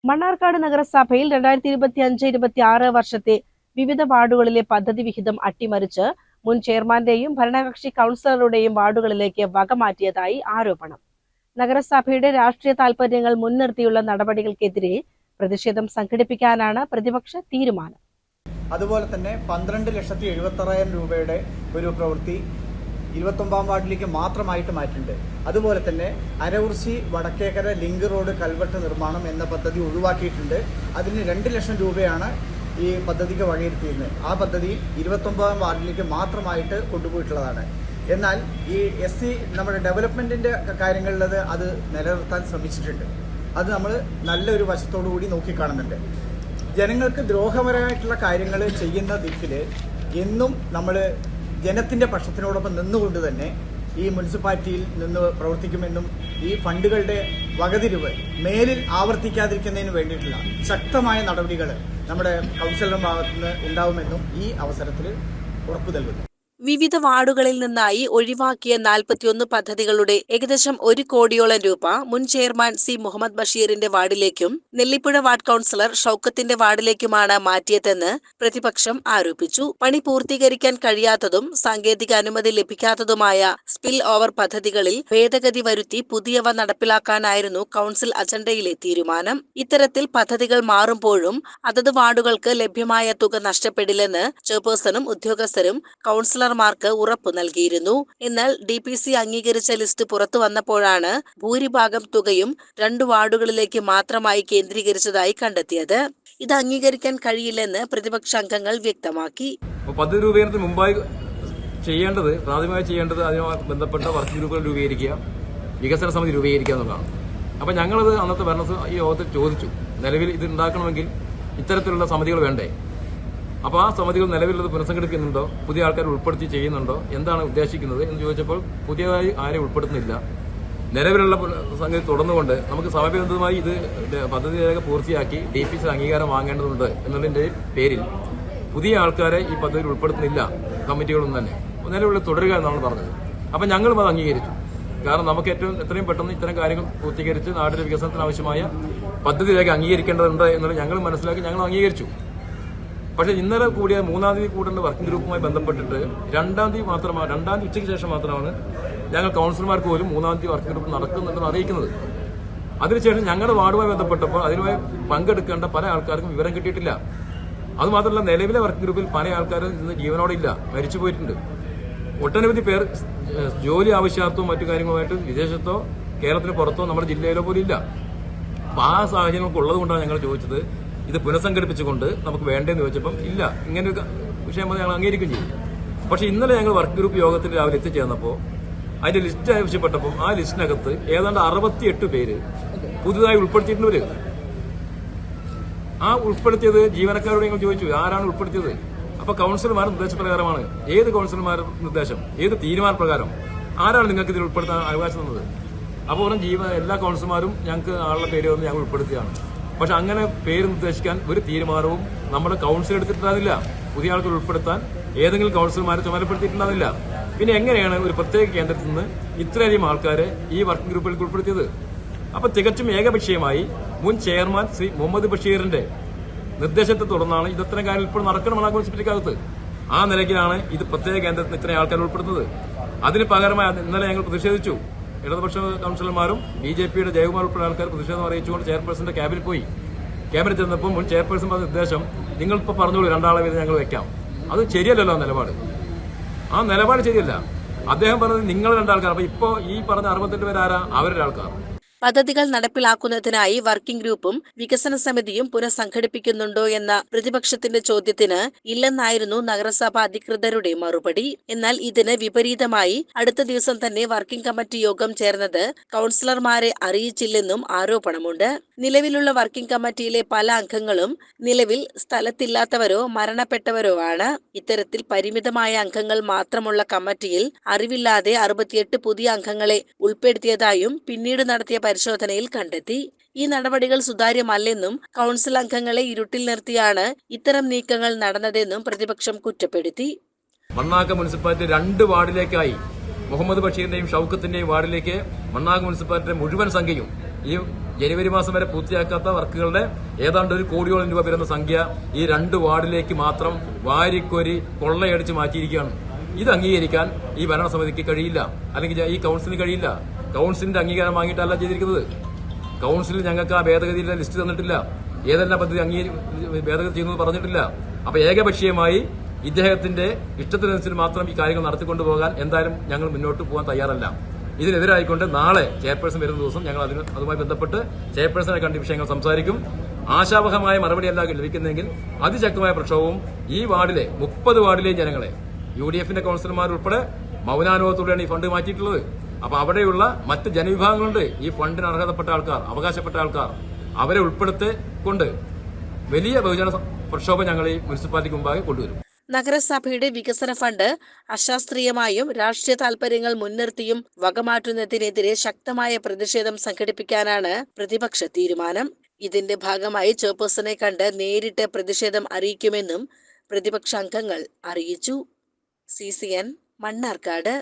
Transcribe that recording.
മണ്ണാർക്കാട് നഗരസഭയിൽ 2025-26 വർഷത്തെ വിവിധ വാർഡുകളിലെ പദ്ധതി വിഹിതം അട്ടിമറിച്ച് മുൻ ചെയർമാന്റെയും ഭരണകക്ഷി കൗൺസിലറുടെയും വാർഡുകളിലേക്ക് വകമാറ്റിയതായി ആരോപണം. നഗരസഭയുടെ രാഷ്ട്രീയ താൽപര്യങ്ങൾ മുൻനിർത്തിയുള്ള നടപടികൾക്കെതിരെ പ്രതിഷേധം സംഘടിപ്പിക്കാനാണ് പ്രതിപക്ഷ തീരുമാനം. അതുപോലെ തന്നെ 12,76,000 രൂപയുടെ ഒരു പ്രവൃത്തി 29 വാർഡിലേക്ക് മാത്രമായിട്ട് മാറ്റിയിട്ടുണ്ട്. അതുപോലെ തന്നെ അരവുർശി വടക്കേക്കര ലിങ്ക് റോഡ് കൽവെട്ട് നിർമ്മാണം എന്ന പദ്ധതി ഒഴിവാക്കിയിട്ടുണ്ട്. അതിന് 2 ലക്ഷം രൂപയാണ് ഈ പദ്ധതിക്ക് വകയിരുത്തിയിരുന്നത്. ആ പദ്ധതി 29 വാർഡിലേക്ക് മാത്രമായിട്ട് കൊണ്ടുപോയിട്ടുള്ളതാണ്. എന്നാൽ ഈ SC നമ്മുടെ ഡെവലപ്മെന്റിന്റെ കാര്യങ്ങളിൽ അത് നിലനിർത്താൻ ശ്രമിച്ചിട്ടുണ്ട്. അത് നമ്മൾ നല്ലൊരു വശത്തോടു കൂടി നോക്കിക്കാണുന്നുണ്ട്. ജനങ്ങൾക്ക് ദ്രോഹപരമായിട്ടുള്ള കാര്യങ്ങൾ ചെയ്യുന്ന ദിക്കിൽ എന്നും നമ്മൾ ജനത്തിന്റെ പക്ഷത്തിനോടൊപ്പം നിന്നുകൊണ്ട് തന്നെ ഈ മുനിസിപ്പാലിറ്റിയിൽ നിന്ന് പ്രവർത്തിക്കുമെന്നും ഈ ഫണ്ടുകളുടെ വകതിരിവ് മേലിൽ ആവർത്തിക്കാതിരിക്കുന്നതിന് വേണ്ടിയിട്ടുള്ള ശക്തമായ നടപടികൾ നമ്മുടെ കൗൺസിലറുടെ ഭാഗത്തുനിന്ന് ഉണ്ടാവുമെന്നും ഈ അവസരത്തിൽ ഉറപ്പു നൽകുന്നു. വിവിധ വാർഡുകളിൽ നിന്നായി ഒഴിവാക്കിയ 41 പദ്ധതികളുടെ ഏകദേശം 1 കോടിയോളം രൂപ മുൻ ചെയർമാൻ സി മുഹമ്മദ് ബഷീറിന്റെ വാർഡിലേക്കും നെല്ലിപ്പുഴ വാർഡ് കൗൺസിലർ ഷൌക്കത്തിന്റെ വാർഡിലേക്കുമാണ് മാറ്റിയതെന്ന് പ്രതിപക്ഷം ആരോപിച്ചു. പണി പൂർത്തീകരിക്കാൻ കഴിയാത്തതും സാങ്കേതിക അനുമതി ലഭിക്കാത്തതുമായ സ്പിൽ ഓവർ പദ്ധതികളിൽ ഭേദഗതി വരുത്തി പുതിയവ നടപ്പിലാക്കാനായിരുന്നു കൗൺസിൽ അജണ്ടയിലെ തീരുമാനം. ഇത്തരത്തിൽ പദ്ധതികൾ മാറുമ്പോഴും അതത് വാർഡുകൾക്ക് ലഭ്യമായ തുക നഷ്ടപ്പെടില്ലെന്ന് ചെയർപേഴ്സണും ഉദ്യോഗസ്ഥരും കൗൺസിലർ മാർക്ക് ഉറപ്പു നൽകിയിരുന്നു. എന്നാൽ DPC അംഗീകരിച്ച ലിസ്റ്റ് പുറത്തു വന്നപ്പോഴാണ് ഭൂരിഭാഗം തുകയും 2 വാർഡുകളിലേക്ക് മാത്രമായി കേന്ദ്രീകരിച്ചതായി കണ്ടെത്തിയത്. ഇത് അംഗീകരിക്കാൻ കഴിയില്ലെന്ന് പ്രതിപക്ഷ അംഗങ്ങൾ വ്യക്തമാക്കി. പദ്ധതി രൂപീകരണത്തിന് മുമ്പായി പ്രാഥമികമായി ചെയ്യേണ്ടത് അതുമായി ബന്ധപ്പെട്ട വർക്കിംഗ് ഗ്രൂപ്പുകൾ രൂപീകരിക്കുക, വികസന സമിതി രൂപീകരിക്കുക എന്നുള്ളതാണ്. അപ്പൊ ഞങ്ങളത് അന്നത്തെ ഈ യോഗത്തിൽ ചോദിച്ചു, നിലവിൽ ഇത് ഉണ്ടാക്കണമെങ്കിൽ ഇത്തരത്തിലുള്ള സമിതികൾ വേണ്ടേ? അപ്പോൾ ആ സമിതികൾ നിലവിലുള്ളത് പുനഃസംഘടിപ്പിക്കുന്നുണ്ടോ, പുതിയ ആൾക്കാർ ഉൾപ്പെടുത്തി ചെയ്യുന്നുണ്ടോ, എന്താണ് ഉദ്ദേശിക്കുന്നത് എന്ന് ചോദിച്ചപ്പോൾ പുതിയതായി ആരെയും ഉൾപ്പെടുത്തുന്നില്ല. നിലവിലുള്ള സംഗതി തുടർന്നുകൊണ്ട് നമുക്ക് സമയബന്ധിതമായി ഇത് പദ്ധതി രേഖ പൂർത്തിയാക്കി DPC അംഗീകാരം വാങ്ങേണ്ടതുണ്ട് എന്നുള്ളതിന്റെ പേരിൽ പുതിയ ആൾക്കാരെ ഈ പദ്ധതിയിൽ ഉൾപ്പെടുത്തുന്നില്ല കമ്മിറ്റികളൊന്നും തന്നെ. നിലവിൽ തുടരുക എന്നാണ് പറഞ്ഞത്. അപ്പം ഞങ്ങളും അത് അംഗീകരിച്ചു. കാരണം നമുക്ക് എത്രയും പെട്ടെന്ന് ഇത്തരം കാര്യങ്ങൾ പൂർത്തീകരിച്ച് നാടിന്റെ വികസനത്തിന് ആവശ്യമായ പദ്ധതി രേഖ അംഗീകരിക്കേണ്ടതുണ്ട് എന്നുള്ളത് ഞങ്ങൾ മനസ്സിലാക്കി ഞങ്ങൾ അംഗീകരിച്ചു. പക്ഷേ ഇന്നലെ കൂടിയ 3-ാം തീയതി കൂടേണ്ട വർക്കിംഗ് ഗ്രൂപ്പുമായി ബന്ധപ്പെട്ടിട്ട് 2-ാം തീയതി ഉച്ചയ്ക്ക് ശേഷം മാത്രമാണ് ഞങ്ങൾ കൗൺസിലർമാർക്ക് പോലും 3-ാം തീയതി വർക്കിംഗ് ഗ്രൂപ്പ് നടക്കുന്നുണ്ടെന്ന് അറിയിക്കുന്നത്. അതിനുശേഷം ഞങ്ങളുടെ വാർഡുമായി ബന്ധപ്പെട്ടപ്പോൾ അതിനുമായി പങ്കെടുക്കേണ്ട പല ആൾക്കാർക്കും വിവരം കിട്ടിയിട്ടില്ല. അതുമാത്രമല്ല, നിലവിലെ വർക്കിംഗ് ഗ്രൂപ്പിൽ പല ആൾക്കാരും ഇന്ന് ജീവനോടില്ല, മരിച്ചു പോയിട്ടുണ്ട്. ഒട്ടനവധി പേർ ജോലി ആവശ്യാർത്ഥവും മറ്റു കാര്യങ്ങളുമായിട്ട് വിദേശത്തോ കേരളത്തിന് പുറത്തോ നമ്മുടെ ജില്ലയിലോ പോലും ഇല്ല. അപ്പോൾ ആ സാഹചര്യങ്ങൾക്ക് ഉള്ളത് കൊണ്ടാണ് ഞങ്ങൾ ചോദിച്ചത്, ഇത് പുനഃസംഘടിപ്പിച്ചുകൊണ്ട് നമുക്ക് വേണ്ടതെന്ന് ചോദിച്ചപ്പം ഇല്ല, ഇങ്ങനെ ഒരു വിഷയം ഞങ്ങൾ അംഗീകരിക്കുകയും ചെയ്യും. പക്ഷെ ഇന്നലെ ഞങ്ങൾ വർക്ക് ഗ്രൂപ്പ് യോഗത്തിൽ രാവിലെ എത്തിച്ചേർന്നപ്പോൾ അതിന്റെ ലിസ്റ്റ് ആവശ്യപ്പെട്ടപ്പോൾ ആ ലിസ്റ്റിനകത്ത് ഏതാണ്ട് 68 പേര് പുതുതായി ഉൾപ്പെടുത്തിയിട്ടുള്ളവര്. ആ ഉൾപ്പെടുത്തിയത് ജീവനക്കാരോട് ഞങ്ങൾ ചോദിച്ചു, ആരാണ് ഉൾപ്പെടുത്തിയത്? അപ്പൊ കൗൺസിലർമാരുടെ നിർദ്ദേശപ്രകാരമാണ്. ഏത് കൗൺസിലർമാരുടെ നിർദ്ദേശം, ഏത് തീരുമാനപ്രകാരം, ആരാണ് നിങ്ങൾക്ക് ഇതിൽ ഉൾപ്പെടുത്താൻ അവകാശം തന്നത്? അപ്പോൾ എല്ലാ കൗൺസിലർമാരും ഞങ്ങൾക്ക് ആളുടെ പേര് വന്ന് ഞങ്ങൾ ഉൾപ്പെടുത്തിയാണ്. പക്ഷെ അങ്ങനെ പേര് നിർദ്ദേശിക്കാൻ ഒരു തീരുമാനവും നമ്മുടെ കൗൺസിൽ എടുത്തിട്ടുണ്ടാവില്ല. പുതിയ ആൾക്കാർ ഉൾപ്പെടുത്താൻ ഏതെങ്കിലും കൗൺസിലർമാരെ ചുമതലപ്പെടുത്തിയിട്ടുണ്ടാവില്ല. പിന്നെ എങ്ങനെയാണ് ഒരു പ്രത്യേക കേന്ദ്രത്തിൽ നിന്ന് ഇത്രയധികം ആൾക്കാരെ ഈ വർക്കിംഗ് ഗ്രൂപ്പിലേക്ക് ഉൾപ്പെടുത്തിയത്? അപ്പൊ തികച്ചും ഏകപക്ഷീയമായി മുൻ ചെയർമാൻ ശ്രീ മുഹമ്മദ് ബഷീറിന്റെ നിർദ്ദേശത്തെ തുടർന്നാണ് ഇത്തരം കാര്യം ഇപ്പോൾ നടക്കണമെന്ന മുനിസിപ്പാലിറ്റിക്കകത്ത്. ആ നിലയ്ക്കാണ് ഇത് പ്രത്യേക കേന്ദ്രത്തിൽ ഇത്രയും ആൾക്കാർ ഉൾപ്പെടുന്നത്. അതിന് പകരമായി ഇന്നലെ ഞങ്ങൾ പ്രതിഷേധിച്ചു. ഇടതുപക്ഷ കൗൺസിലർമാരും BJPയുടെ ജയകുമാർ ഉൾപ്പെടെ ആൾക്കാർ പ്രതിഷേധം അറിയിച്ചുകൊണ്ട് ചെയർപേഴ്സന്റെ ക്യാബിനിൽ പോയി. ക്യാബിനിൽ ചെന്നപ്പോൾ മുൻ ചെയർപേഴ്സൺ പറഞ്ഞ നിർദ്ദേശം, നിങ്ങളിപ്പോൾ പറഞ്ഞോളൂ 2 ആളെ വീതം ഞങ്ങൾ വെക്കാം. അത് ശരിയല്ലല്ലോ നിലപാട്. ആ നിലപാട് ശരിയല്ല. അദ്ദേഹം പറഞ്ഞത് നിങ്ങൾ 2 ആൾക്കാർ. അപ്പൊ ഇപ്പോ ഈ പറഞ്ഞ 68 പേരാരാ? അവരുടെ ആൾക്കാർ. പദ്ധതികൾ നടപ്പിലാക്കുന്നതിനായി വർക്കിംഗ് ഗ്രൂപ്പും വികസന സമിതിയും പുനഃസംഘടിപ്പിക്കുന്നുണ്ടോ എന്ന പ്രതിപക്ഷത്തിന്റെ ചോദ്യത്തിന് ഇല്ലെന്നായിരുന്നു നഗരസഭ അധികൃതരുടെ മറുപടി. എന്നാൽ ഇതിന് വിപരീതമായി അടുത്ത ദിവസം തന്നെ വർക്കിംഗ് കമ്മിറ്റി യോഗം ചേർന്നത് കൗൺസിലർമാരെ അറിയിച്ചില്ലെന്നും ആരോപണമുണ്ട്. നിലവിലുള്ള വർക്കിംഗ് കമ്മിറ്റിയിലെ പല അംഗങ്ങളും നിലവിൽ സ്ഥലത്തില്ലാത്തവരോ മരണപ്പെട്ടവരോ ആണ്. ഇത്തരത്തിൽ പരിമിതമായ അംഗങ്ങൾ മാത്രമുള്ള കമ്മിറ്റിയിൽ അറിവില്ലാതെ 68 പുതിയ അംഗങ്ങളെ ഉൾപ്പെടുത്തിയതായും പിന്നീട് നടത്തിയ പരിശോധനയിൽ കണ്ടെത്തി. ഈ നടപടികൾ സുതാര്യമല്ലെന്നും കൗൺസിൽ അംഗങ്ങളെ ഇരുട്ടിൽ നിർത്തിയാണ് ഇത്തരം നീക്കങ്ങൾ നടന്നതെന്നും പ്രതിപക്ഷം കുറ്റപ്പെടുത്തി. മണ്ണാക്ക മുനിസിപ്പാലിറ്റി 2 വാർഡിലേക്കായി മുഹമ്മദ് ബഷീറിന്റെയും ഷൌക്കത്തിന്റെയും വാർഡിലേക്ക് മണ്ണാക്ക മുനിസിപ്പാലിറ്റിയുടെ മുഴുവൻ സംഖ്യയും ഈ ജനുവരി മാസം വരെ പൂർത്തിയാക്കാത്ത വർക്കുകളുടെ ഏതാണ്ട് 1 കോടിയോളം രൂപ വരുന്ന സംഖ്യ ഈ 2 വാർഡിലേക്ക് മാത്രം വാരിക്കോരി കൊള്ളയടിച്ച് മാറ്റിയിരിക്കുകയാണ്. ഇത് അംഗീകരിക്കാൻ ഈ ഭരണസമിതിക്ക് കഴിയില്ല, അല്ലെങ്കിൽ ഈ കൌൺസിലിന് കഴിയില്ല. കൌൺസിലിന്റെ അംഗീകാരം വാങ്ങിയിട്ടല്ല ചെയ്തിരിക്കുന്നത്. കൌൺസിൽ ഞങ്ങൾക്ക് ആ ഭേദഗതിയുടെ ലിസ്റ്റ് തന്നിട്ടില്ല, ഏതെല്ലാം പദ്ധതി ഭേദഗതി ചെയ്യുന്നത് പറഞ്ഞിട്ടില്ല. അപ്പൊ ഏകപക്ഷീയമായി ഇദ്ദേഹത്തിന്റെ ഇഷ്ടത്തിനനുസരിച്ച് മാത്രം ഈ കാര്യങ്ങൾ നടത്തിക്കൊണ്ടുപോകാൻ എന്തായാലും ഞങ്ങൾ മുന്നോട്ട് പോകാൻ തയ്യാറല്ല. ഇതിനെതിരായിക്കൊണ്ട് നാളെ ചെയർപേഴ്സൺ വരുന്ന ദിവസം ഞങ്ങൾ അതുമായി ബന്ധപ്പെട്ട് ചെയർപേഴ്സണെ കണ്ട വിഷയങ്ങൾ സംസാരിക്കും. ആശാവഹമായ മറുപടിയല്ല ലഭിക്കുന്നെങ്കിൽ അതിശക്തമായ പ്രക്ഷോഭവും ഈ വാർഡിലെ 30 വാർഡിലെയും ജനങ്ങളെ UDF കൌൺസിലർമാർ ഉൾപ്പെടെ മൗനാനുഭവത്തോടെയാണ് ഈ ഫണ്ട് മാറ്റിയിട്ടുള്ളത്. അപ്പൊ അവിടെയുള്ള മറ്റ് ജനവിഭാഗങ്ങളുണ്ട്, ഈ ഫണ്ടിന് അർഹതപ്പെട്ട ആൾക്കാർ, അവകാശപ്പെട്ട ആൾക്കാർ, അവരെ ഉൾപ്പെടുത്തിക്കൊണ്ട് വലിയ ബഹുജന പ്രക്ഷോഭം ഞങ്ങൾ ഈ മുനിസിപ്പാലിറ്റിക്ക് മുമ്പാകെ കൊണ്ടുവരും. നഗരസഭയുടെ വികസന ഫണ്ട് അശാസ്ത്രീയമായും രാഷ്ട്രീയ താൽപര്യങ്ങൾ മുൻനിർത്തിയും വകമാറ്റുന്നതിനെതിരെ ശക്തമായ പ്രതിഷേധം സംഘടിപ്പിക്കാനാണ് പ്രതിപക്ഷ തീരുമാനം. ഇതിന്റെ ഭാഗമായി ചെയർപേഴ്സണെ കണ്ട് നേരിട്ട് പ്രതിഷേധം അറിയിക്കുമെന്നും പ്രതിപക്ഷ അംഗങ്ങൾ അറിയിച്ചു. CCN മണ്ണാർക്കാട്.